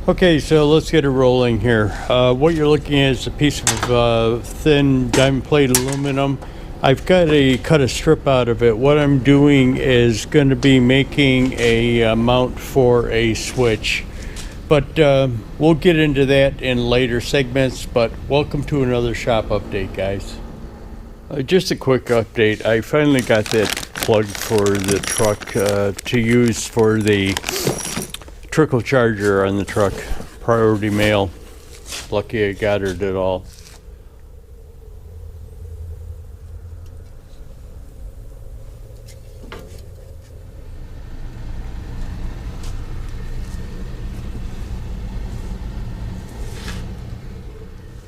Okay, so let's get it rolling here. What you're looking at is a piece of thin diamond plate aluminum. I've got to cut a strip out of it. What I'm doing is going to be making a mount for a switch. But we'll get into that in later segments. But welcome to another shop update, guys. Just a quick update. I finally got that plug for the truck to use for the trickle charger on the truck. Priority mail. Lucky I got it at all.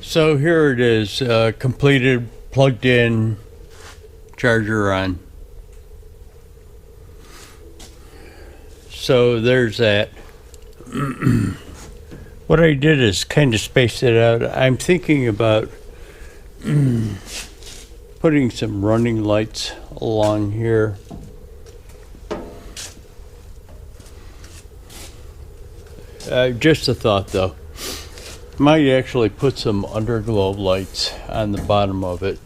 So here it is, completed, plugged in, charger on. So there's that. What I did is kind of space it out. I'm thinking about putting some running lights along here. Just a thought though. Might actually put some underglow lights on the bottom of it.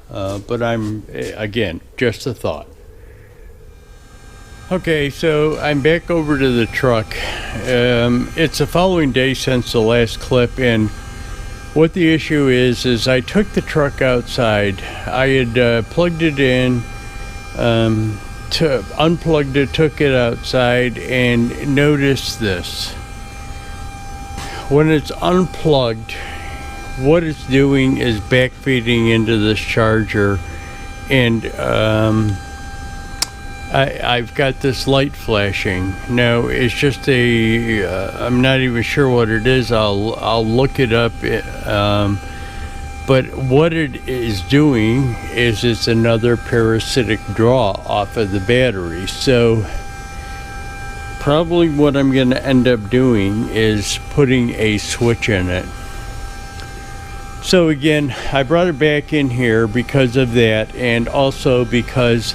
But again, just a thought. Okay, so I'm back over to the truck. It's the following day since the last clip, and what the issue is I took the truck outside. I had plugged it in, unplugged it, took it outside, and noticed this. When it's unplugged, what it's doing is backfeeding into this charger, and I've got this light flashing. Now it's just I'm not even sure what it is. I'll look it up. But what it is doing is it's another parasitic draw off of the battery. So probably what I'm going to end up doing is putting a switch in it. So again, I brought it back in here because of that, and also because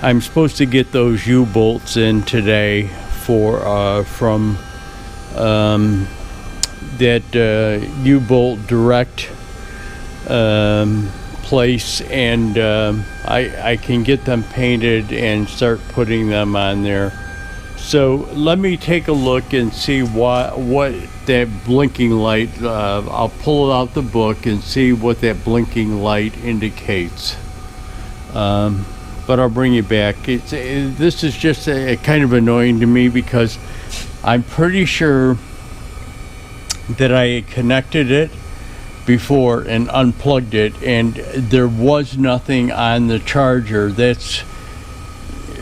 I'm supposed to get those U-bolts in today from that U-bolt direct place, and I can get them painted and start putting them on there. So let me take a look and see what that blinking light, I'll pull out the book and see what that blinking light indicates. But I'll bring you back. This is just kind of annoying to me because I'm pretty sure that I connected it before and unplugged it, and there was nothing on the charger. That's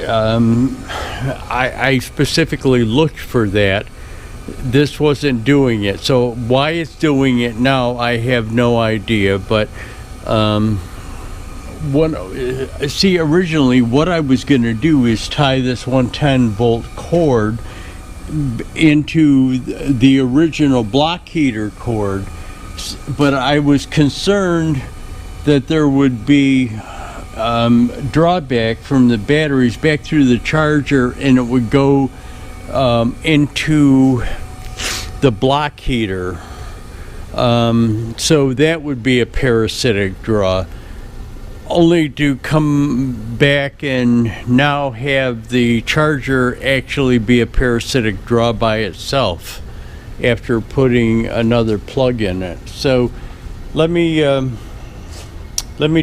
I specifically looked for that. This wasn't doing it. So why it's doing it now, I have no idea. But originally what I was going to do is tie this 110 volt cord into the original block heater cord, but I was concerned that there would be drawback from the batteries back through the charger, and it would go into the block heater, so that would be a parasitic draw, only to come back and now have the charger actually be a parasitic draw by itself after putting another plug in it. So let me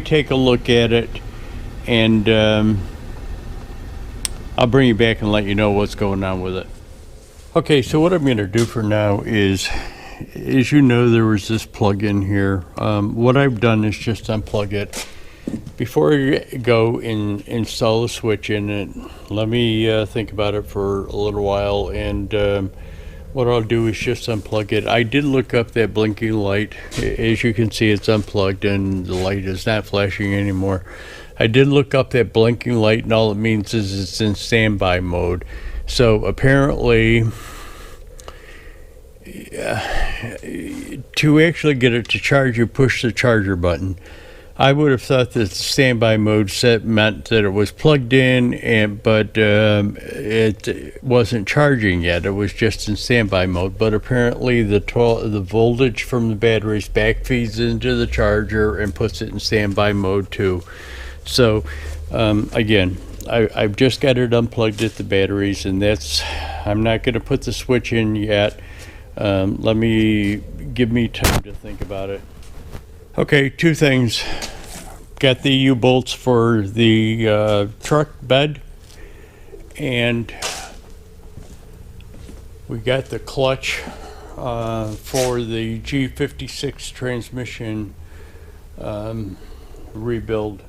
take a look at it, and I'll bring you back and let you know what's going on with it. Okay, so what I'm going to do for now is, as you know, there was this plug in here. What I've done is just unplug it. Before I go and install a switch in it, let me think about it for a little while, and what I'll do is just unplug it. I did look up that blinking light. As you can see, it's unplugged and the light is not flashing anymore. I did look up that blinking light, and all it means is it's in standby mode. So apparently, to actually get it to charge, you push the charger button. I would have thought that the standby mode set meant that it was plugged in, but it wasn't charging yet. It was just in standby mode. But apparently the voltage from the batteries back feeds into the charger and puts it in standby mode too. So again, I've just got it unplugged at the batteries, and I'm not going to put the switch in yet. Give me time to think about it. Okay, two things. Got the U-bolts for the truck bed, and we got the clutch for the G56 transmission rebuild.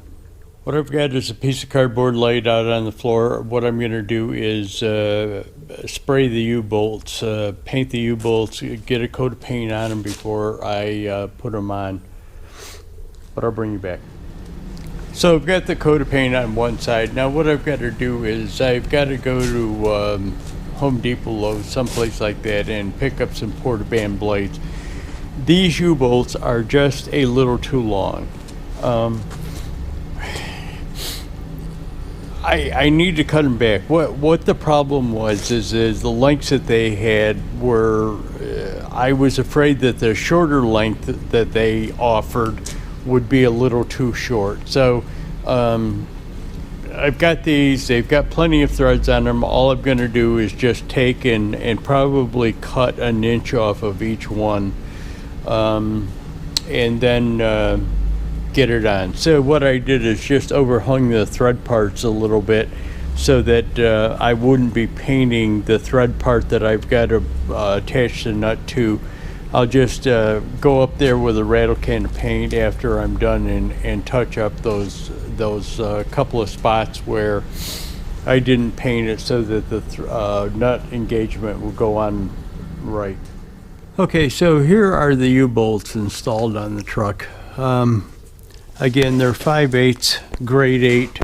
What I've got is a piece of cardboard laid out on the floor. What I'm going to do is spray the U-bolts, paint the U-bolts, get a coat of paint on them before I put them on. But I'll bring you back. So I've got the coat of paint on one side. Now what I've got to do is I've got to go to Home Depot, Lowe's, someplace like that, and pick up some porta-band blades. These U-bolts are just a little too long. I need to cut them back. What the problem was is the lengths that they had were, I was afraid that the shorter length that they offered would be a little too short. So I've got these, they've got plenty of threads on them. All I'm going to do is just take and probably cut an inch off of each one, and then get it on. So what I did is just overhung the thread parts a little bit so that I wouldn't be painting the thread part that I've got to attach the nut to. I'll just go up there with a rattle can of paint after I'm done and touch up those couple of spots where I didn't paint it so that the nut engagement will go on right. Okay, so here are the U-bolts installed on the truck. Again, they're 5/8 grade 8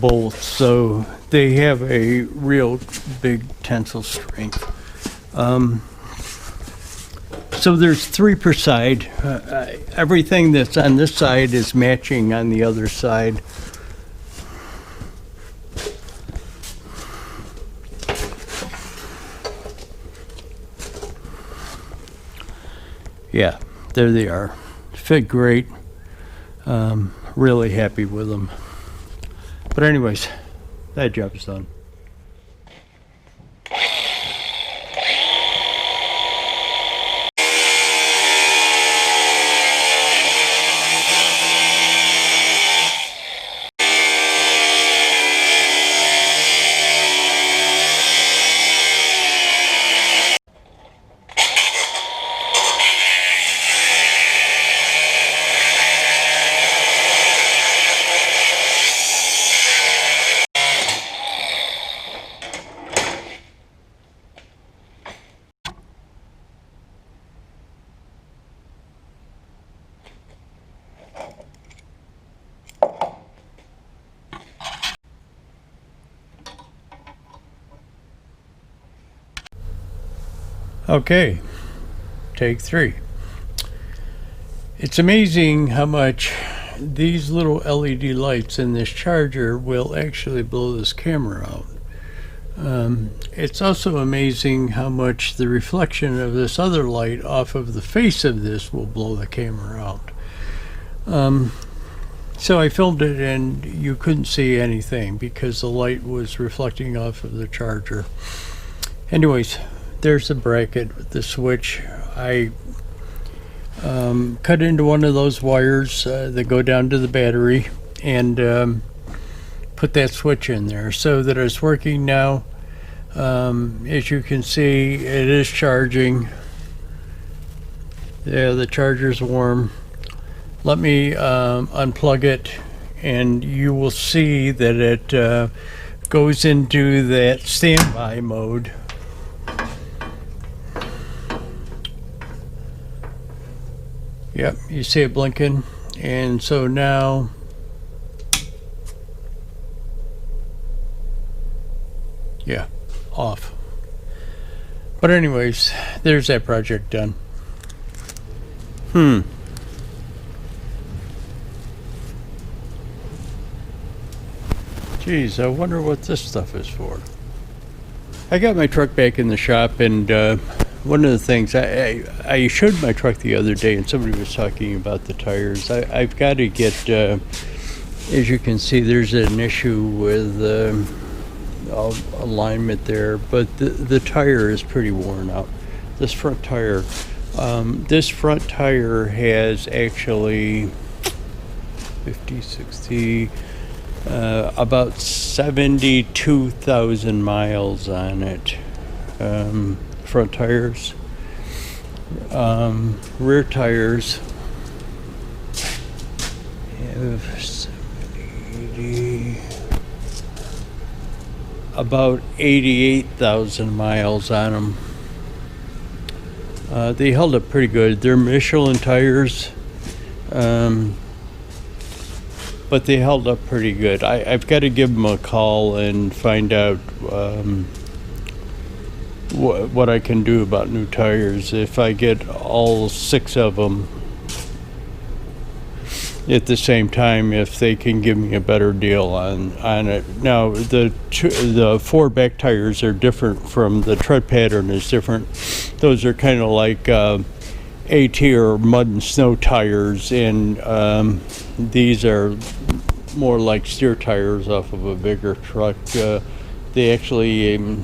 bolts, so they have a real big tensile strength. So there's 3 per side. Everything that's on this side is matching on the other side. Yeah, there they are. Fit great. Really happy with them. But anyways, that job's done. Okay, take 3. It's amazing how much these little LED lights in this charger will actually blow this camera out. It's also amazing how much the reflection of this other light off of the face of this will blow the camera out. So I filmed it and you couldn't see anything because the light was reflecting off of the charger. Anyways, there's the bracket with the switch. I cut into one of those wires that go down to the battery and put that switch in there so that it's working now. As you can see, it is charging. Yeah, the charger's warm. Let me unplug it and you will see that it goes into that standby mode. Yep, you see it blinking, and so now yeah, off. But anyways, there's that project done. Geez, I wonder what this stuff is for. I got my truck back in the shop, and one of the things, I showed my truck the other day, and somebody was talking about the tires. I've got to get, as you can see, there's an issue with alignment there, but the tire is pretty worn out. This front tire has actually 50, 60, about 72,000 miles on it. Front tires. Rear tires have 70, 80, about 88,000 miles on them. They held up pretty good. They're Michelin tires, but they held up pretty good. I've got to give them a call and find out what I can do about new tires if I get all 6 of them at the same time, if they can give me a better deal on it. Now the 4 back tires are different from the tread pattern is different. Those are kind of like A-tier mud and snow tires, and these are more like steer tires off of a bigger truck. They actually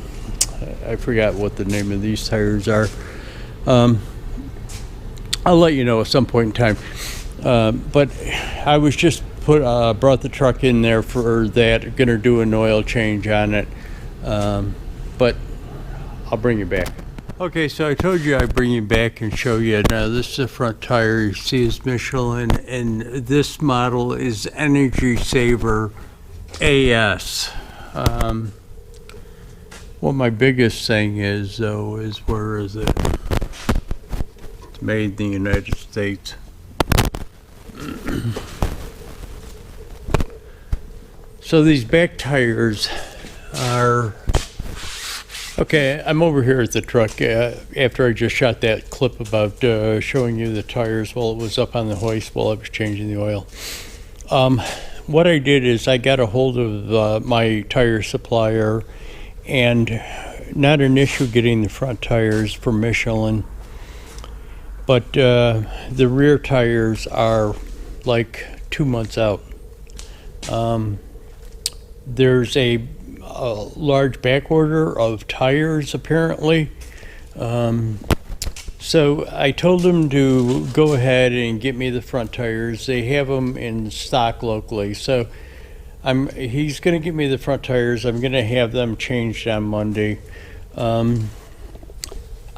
I forgot what the name of these tires are. I'll let you know at some point in time. But I was just brought the truck in there for that. Gonna do an oil change on it, but I'll bring you back. Okay, so I told you I'd bring you back and show you. Now this is the front tire. You see it's Michelin, and this model is Energy Saver AS. What my biggest thing is, though, is where is it? It's made in the United States. So these back tires are okay. I'm over here at the truck after I just shot that clip about showing you the tires while it was up on the hoist while I was changing the oil. What I did is I got a hold of my tire supplier, and not an issue getting the front tires for Michelin, but the rear tires are like 2 months out. There's a large back order of tires apparently, so I told him to go ahead and get me the front tires. They have them in stock locally, so he's going to get me the front tires. I'm going to have them changed on Monday.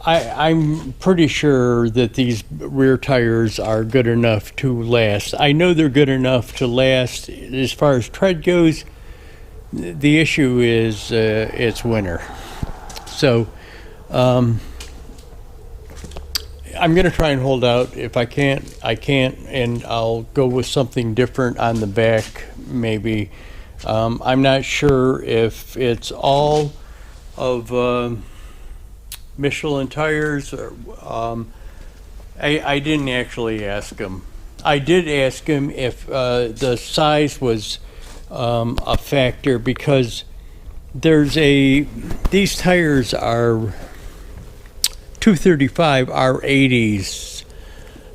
I'm pretty sure that these rear tires are good enough to last. I know they're good enough to last as far as tread goes. The issue is it's winter. So I'm going to try and hold out. If I can't, I can't, and I'll go with something different on the back, maybe. I'm not sure if it's all of Michelin tires. Or, I didn't actually ask him. I did ask him if the size was a factor, because these tires are 235 R80s,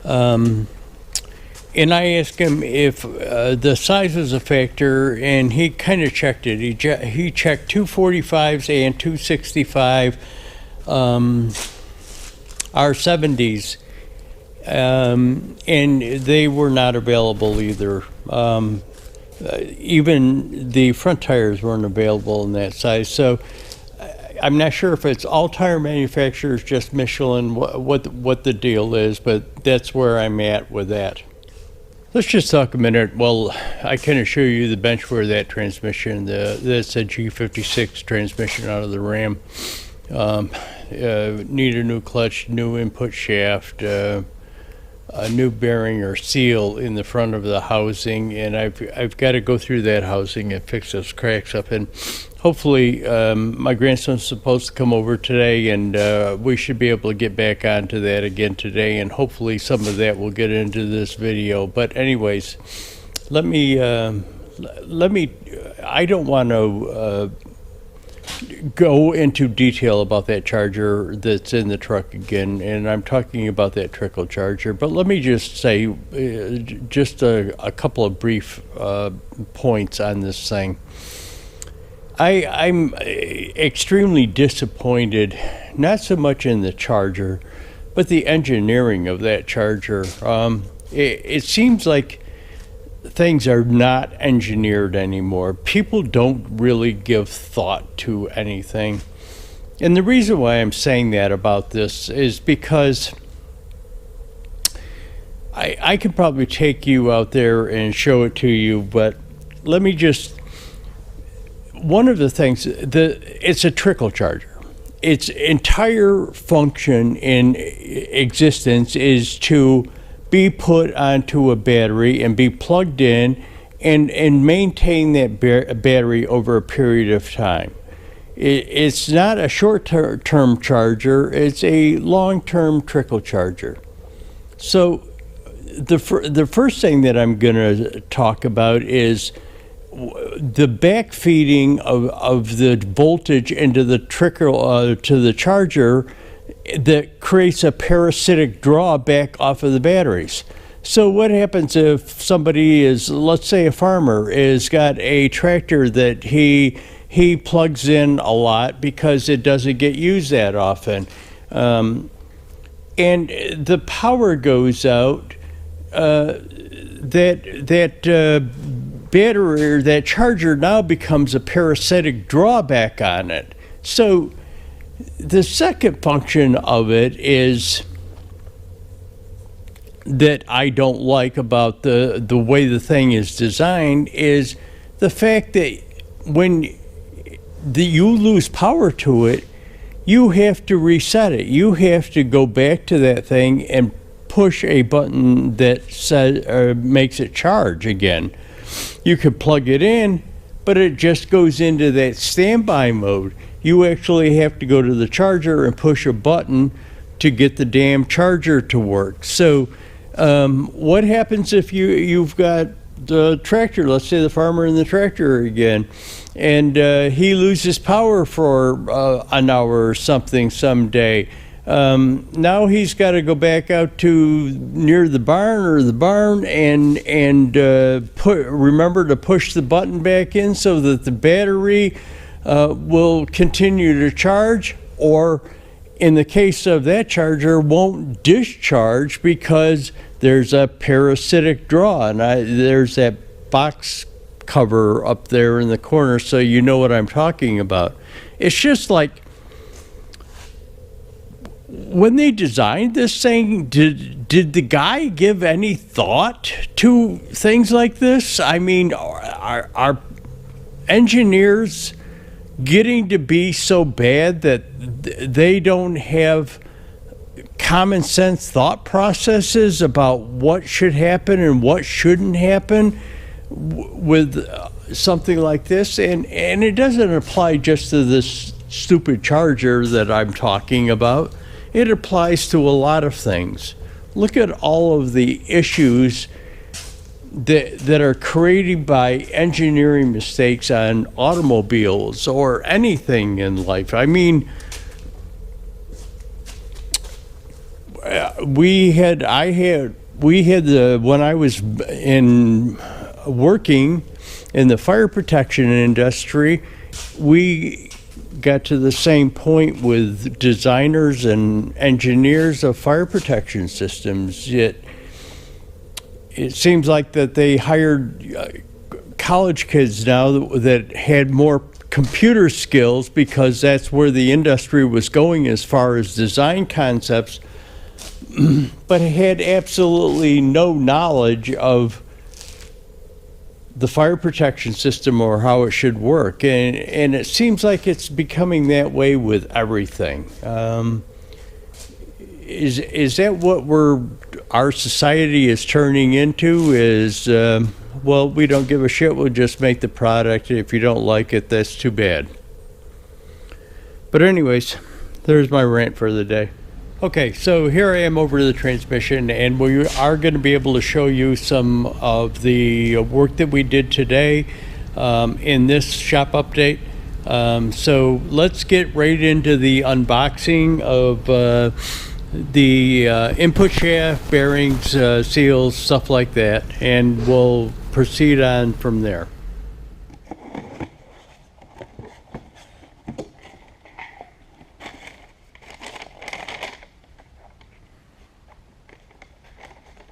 and I asked him if the size was a factor, and he kind of checked it. He checked 245s and 265 R70s, and they were not available either. Even the front tires weren't available in that size. So I'm not sure if it's all tire manufacturers, just Michelin, what the deal is, but that's where I'm at with that. Let's just talk a minute. Well, I kind of show you the bench for that transmission. That's a G56 transmission out of the Ram. Need a new clutch, new input shaft, a new bearing or seal in the front of the housing, and I've got to go through that housing and fix those cracks up. And hopefully, my grandson's supposed to come over today, and we should be able to get back onto that again today, and hopefully some of that will get into this video. But anyways, let me let me, I don't want to go into detail about that charger that's in the truck again, and I'm talking about that trickle charger, but let me just say just a couple of brief points on this thing. I'm extremely disappointed, not so much in the charger, but the engineering of that charger. It seems like things are not engineered anymore. People don't really give thought to anything. And the reason why I'm saying that about this is because I could probably take you out there and show it to you, but let me just, one of the things, it's a trickle charger. Its entire function in existence is to be put onto a battery and be plugged in and maintain that battery over a period of time. It's not a short-term charger, it's a long-term trickle charger. So the first thing that I'm going to talk about is the backfeeding of the voltage into the trickle to the charger that creates a parasitic draw back off of the batteries. So what happens if somebody is, let's say a farmer, is got a tractor that he plugs in a lot because it doesn't get used that often, and the power goes out, that battery or that charger now becomes a parasitic drawback on it. So the second function of it is that I don't like about the way the thing is designed is the fact that when you lose power to it, you have to reset it. You have to go back to that thing and push a button that says makes it charge again. You can plug it in, but it just goes into that standby mode. You actually have to go to the charger and push a button to get the damn charger to work. So what happens if you've got the tractor, let's say the farmer in the tractor again, and he loses power for an hour or something someday? Now he's got to go back out to near the barn and remember to push the button back in so that the battery will continue to charge, or in the case of that charger, won't discharge because there's a parasitic draw. And there's that box cover up there in the corner, so you know what I'm talking about. It's just like, when they designed this thing, did the guy give any thought to things like this? I mean, are engineers getting to be so bad that they don't have common sense thought processes about what should happen and what shouldn't happen with something like this? And it doesn't apply just to this stupid charger that I'm talking about. It applies to a lot of things. Look at all of the issues that are created by engineering mistakes on automobiles or anything in life. I mean, when I was working in the fire protection industry, we got to the same point with designers and engineers of fire protection systems. It seems like that they hired college kids now that had more computer skills because that's where the industry was going as far as design concepts, but had absolutely no knowledge of the fire protection system or how it should work. And it seems like it's becoming that way with everything. Is that what our society is turning into? Is, well, we don't give a shit, we'll just make the product. If you don't like it, that's too bad. But anyways, there's my rant for the day. Okay, so here I am over the transmission, and we are going to be able to show you some of the work that we did today in this shop update. So let's get right into the unboxing of the input shaft, bearings, seals, stuff like that, and we'll proceed on from there.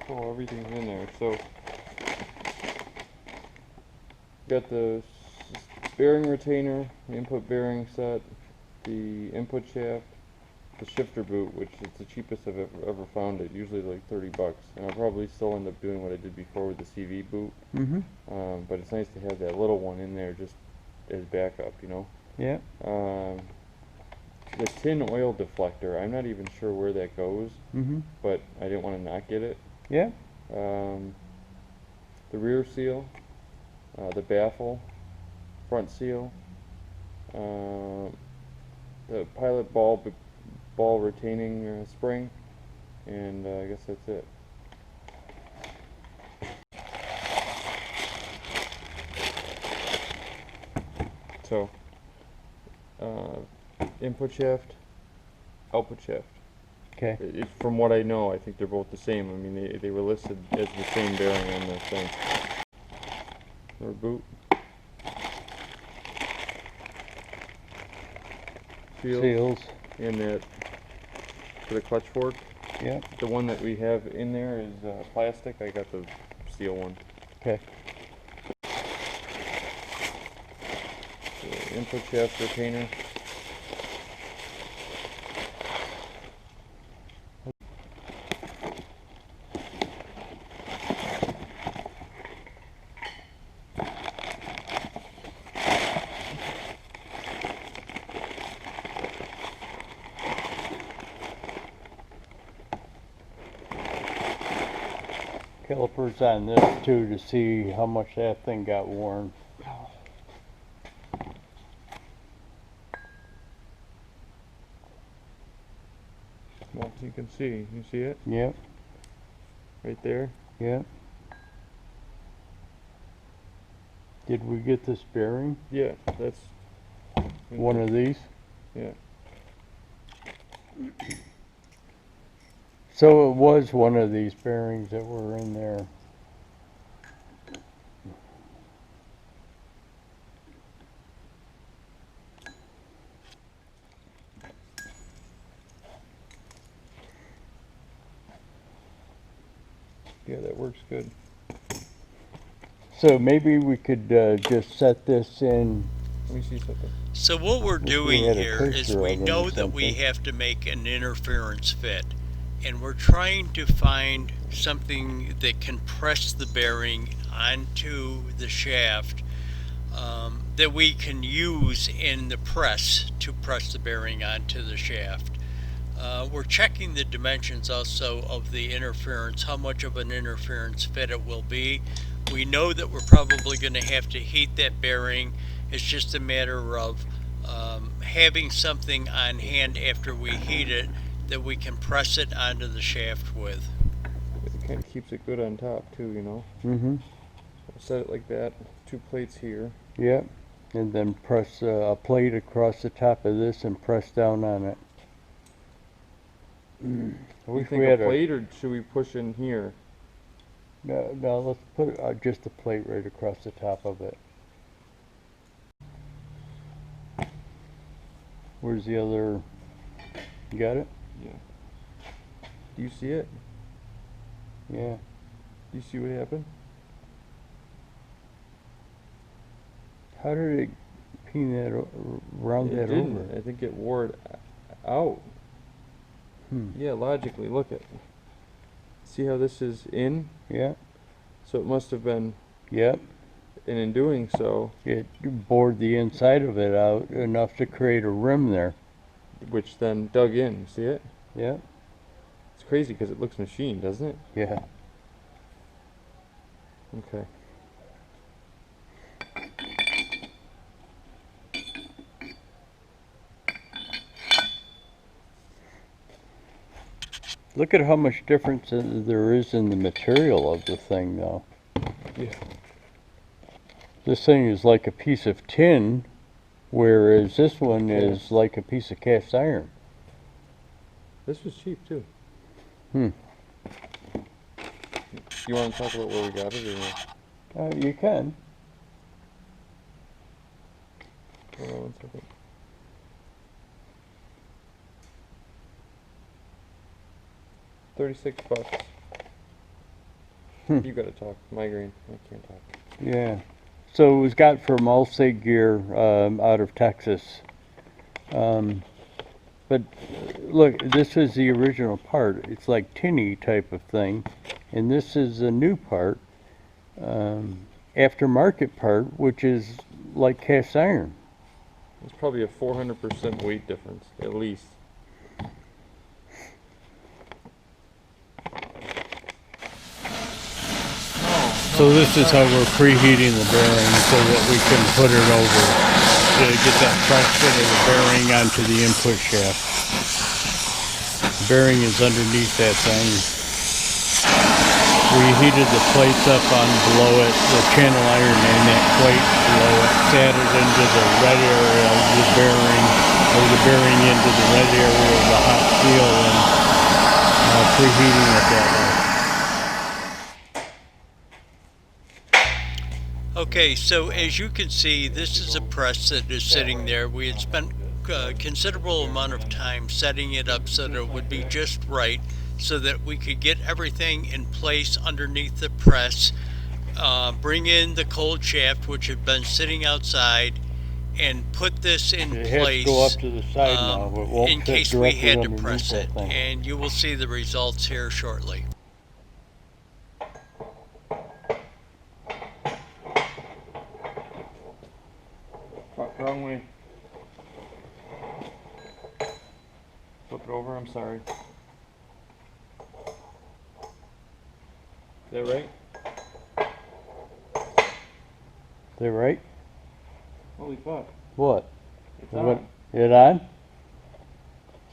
Oh, everything's in there. So, got the bearing retainer, the input bearing set, the input shaft, the shifter boot, which is the cheapest I've ever found it, usually like 30 bucks. And I'll probably still end up doing what I did before with the CV boot. But it's nice to have that little one in there just as backup, you know? Yeah. The tin oil deflector, I'm not even sure where that goes, but I didn't want to not get it. Yeah. The rear seal, the baffle, front seal, the pilot ball retaining spring, and I guess that's it. So, input shaft, output shaft. Okay. From what I know, I think they're both the same. I mean, they were listed as the same bearing on the thing. Or boot. Seals. And that for the clutch fork. Yeah. The one that we have in there is plastic. I got the steel one. Okay. The input shaft retainer. Calipers on this too to see how much that thing got worn. Well, you can see. You see it? Yep. Right there? Yep. Did we get this bearing? Yeah, that's One of these? Yeah. So it was one of these bearings that were in there. Yeah, that works good. So maybe we could just set this in. Let me see something. So what we're doing had a here is cursor we of them or know that we something. have to make an interference fit, and we're trying to find something that can press the bearing onto the shaft that we can use in the press to press the bearing onto the shaft. We're checking the dimensions also of the interference, how much of an interference fit it will be. We know that we're probably going to have to heat that bearing. It's just a matter of having something on hand after we heat it that we can press it onto the shaft with. It kind of keeps it good on top too, you know. I'll set it like that. 2 plates here. Yep. And then press a plate across the top of this and press down on it. I You wish think we a had plate, or should we push in here? No, let's put just a plate right across the top of it. Where's the other? You got it? Yeah. Do you see it? Yeah. Do you see what happened? How did it peen that round It that didn't. over? I think it wore it out. Yeah, logically, look at. See how this is in? Yeah. So it must have been, Yep. and in doing so, It bored the inside of it out enough to create a rim there. which then dug in. You see it? Yeah. It's crazy because it looks machined, doesn't it? Yeah. Okay. Look at how much difference there is in the material of the thing, though. Yeah. This thing is like a piece of tin, whereas this one is like a piece of cast iron. This was cheap too. Hmm. You want to talk about where we got it, or no? You can. Hold on 1 second. $36. You gotta talk. Migraine. I can't talk. Yeah. So it was got from Allstate Gear out of Texas. But look, this is the original part. It's like tinny type of thing. And this is a new part, aftermarket part, which is like cast iron. It's probably a 400% weight difference, at least. So this is how we're preheating the bearing so that we can put it over to get that fresh fit of the bearing onto the input shaft. The bearing is underneath that thing. We heated the plates up on below it, the channel iron and that plate below it, sat it into the red area of the bearing, or the bearing into the red area of the hot steel, and preheating it that way. Okay, so as you can see, this is a press that is sitting there. We had spent a considerable amount of time setting it up so that it would be just right, so that we could get everything in place underneath the press, bring in the cold shaft, which had been sitting outside, and put this in It place has to go up to the side now. It won't in fit case we directly had to underneath press that it. thing. And you will see the results here shortly. Wrong way. Flip it over, I'm sorry. Is that right? Is that right? Holy fuck. What? It's What? on. It on?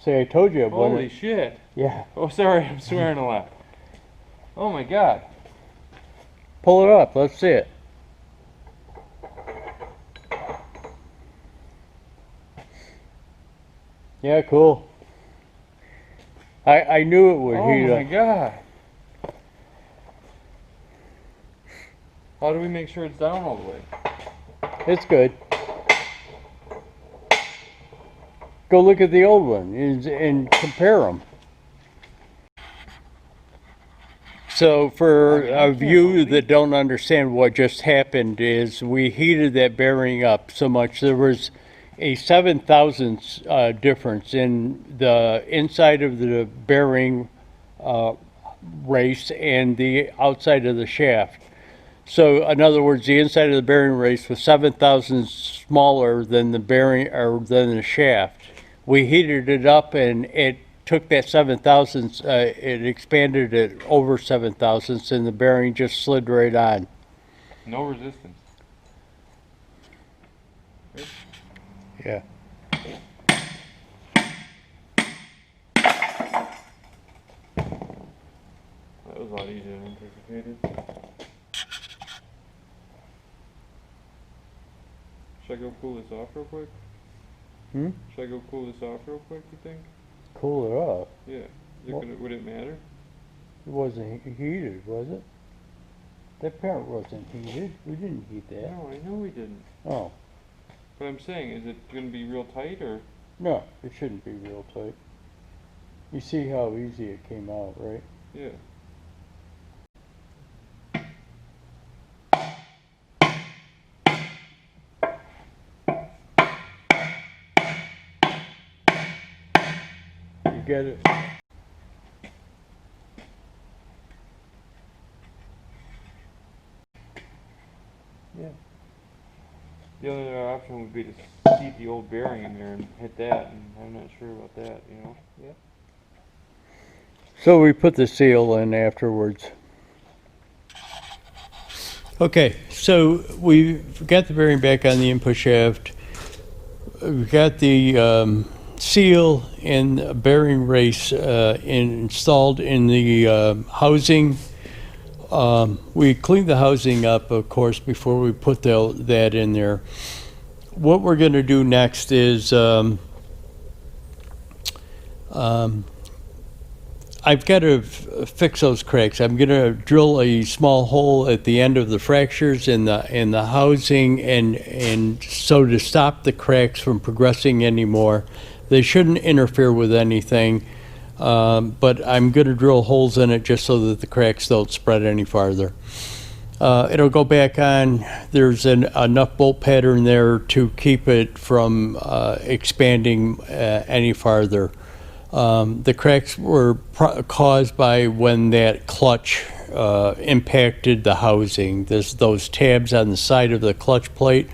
See, I told you it Holy wouldn't. shit. Yeah. Oh, sorry, I'm swearing a lot. Oh my god. Pull it up. Let's see it. Yeah, cool. I knew it would heat Oh my up. god. How do we make sure it's down all the way? It's good. Go look at the old one and compare them. So for of you that don't understand what just happened is we heated that bearing up so much there was a 7,000ths difference in the inside of the bearing race and the outside of the shaft. So in other words, the inside of the bearing race was 7,000ths smaller than the bearing or than the shaft. We heated it up and it took that 7,000ths, it expanded it over 7,000ths, and the bearing just slid right on. No resistance. Yeah. That was a lot easier than anticipated. Should I go cool this off real quick? Hmm? Should I go cool this off real quick, you think? Cool it off. Yeah. Well- Would it matter? It wasn't heated, was it? That parent wasn't heated. We didn't heat that. No, I know we didn't. Oh, But I'm saying, is it going to be real tight or? no, it shouldn't be real tight. You see how easy it came out, right? Yeah. You get it. Yeah. The only other option would be to seat the old bearing in there and hit that, and I'm not sure about that, you know? Yeah. So we put the seal in afterwards. Okay, so we've got the bearing back on the input shaft. We've got the seal and bearing race installed in the housing. We cleaned the housing up, of course, before we put that in there. What we're going to do next is I've got to fix those cracks. I'm going to drill a small hole at the end of the fractures in the housing, and so to stop the cracks from progressing anymore. They shouldn't interfere with anything, but I'm going to drill holes in it just so that the cracks don't spread any farther. It'll go back on. There's enough bolt pattern there to keep it from expanding any farther. The cracks were caused by when that clutch impacted the housing. Those tabs on the side of the clutch plate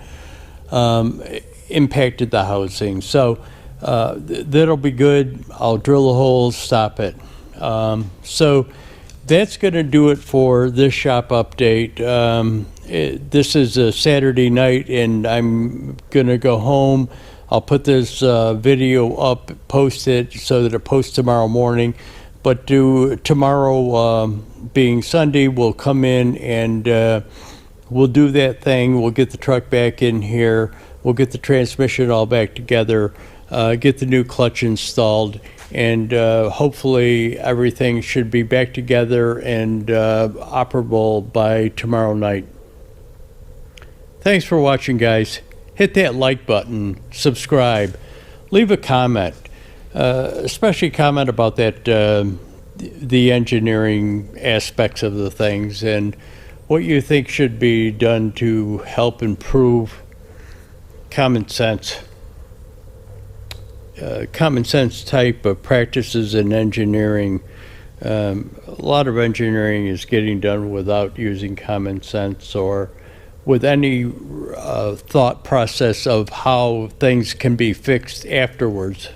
impacted the housing. So that'll be good. I'll drill the holes, stop it. So that's going to do it for this shop update. This is a Saturday night, and I'm going to go home. I'll put this video up, post it so that it posts tomorrow morning. But tomorrow, being Sunday, we'll come in and we'll do that thing. We'll get the truck back in here. We'll get the transmission all back together, get the new clutch installed, and hopefully everything should be back together and operable by tomorrow night. Thanks for watching, guys. Hit that like button, subscribe, leave a comment, especially comment about that the engineering aspects of the things and what you think should be done to help improve common sense type of practices in engineering. A lot of engineering is getting done without using common sense or with any thought process of how things can be fixed afterwards.